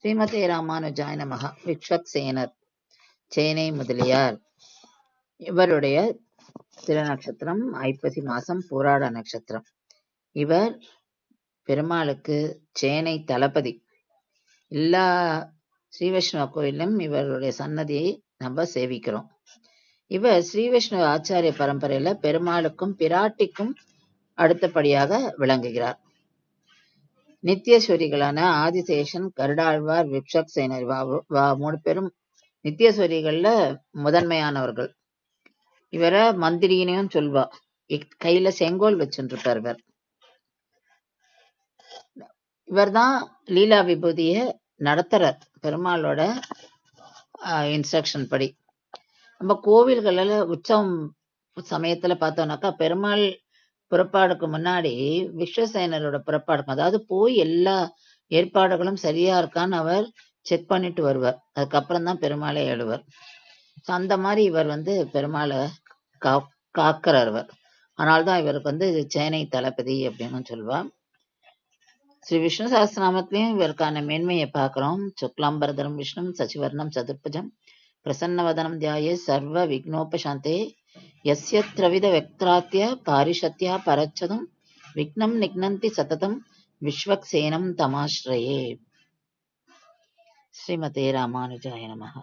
ஸ்ரீமதே ராமானுஜாய நமஹ. விக்ஷ்வக்சேனர் சேனை முதலியார் இவருடைய திருநட்சத்திரம் ஐப்பசி மாசம் பூராட நட்சத்திரம். இவர் பெருமாளுக்கு சேனை தளபதி. எல்லா ஸ்ரீவைஷ்ணவ கோயிலும் இவருடைய சன்னதியை நம்ம சேவிக்கிறோம். இவர் ஸ்ரீவைஷ்ணவ ஆச்சாரிய பரம்பரையில பெருமாளுக்கும் பிராட்டிக்கும் அடுத்தபடியாக விளங்குகிறார். நித்தியஸ்வரிகளான ஆதிசேஷன், கருடாழ்வார், விக்ஷ்வக்சேனர் மூணு பேரும் நித்தியஸ்வரிகள்ல முதன்மையானவர்கள். இவரை மந்திரினையும் சொல்வா. கையில செங்கோல் வச்சுருப்பார் இவர். இவர்தான் லீலா விபூதிய நடத்துறார் பெருமாளோட இன்ஸ்ட்ரக்ஷன் படி. நம்ம கோவில்களில் உற்சவம் சமயத்துல பார்த்தோம்னாக்கா பெருமாள் புறப்பாடுக்கு முன்னாடி விஸ்வசேனரோட புறப்பாடுக்கும், அதாவது போய் எல்லா ஏற்பாடுகளும் சரியா இருக்கான்னு அவர் செக் பண்ணிட்டு வருவார். அதுக்கப்புறம் தான் பெருமாளை எழுவார். அந்த மாதிரி இவர் பெருமாளை காக்கிறார். அதனால்தான் இவருக்கு சேனை தளபதி அப்படின்னு சொல்லுவா. ஸ்ரீ விஷ்ணு சஹஸ்ரநாமத்திலையும் இவருக்கான மேன்மையை பார்க்கிறோம். சுக்லாம்பரதரம் விஷ்ணும் சசிவர்ணம் சதுர்புஜம் பிரசன்னவதனம் தியாயே சர்வ விக்னோபசாந்தே யஸ்ய த்ரவித வக்த்ராத்ய பாரிஷத்யா பரச்சதம் விக்னம் நிக்னந்தி சததம் விஸ்வக்சேனம் தமாஸ்ரயே. ஸ்ரீமதே ராமானுஜாய நமஹ.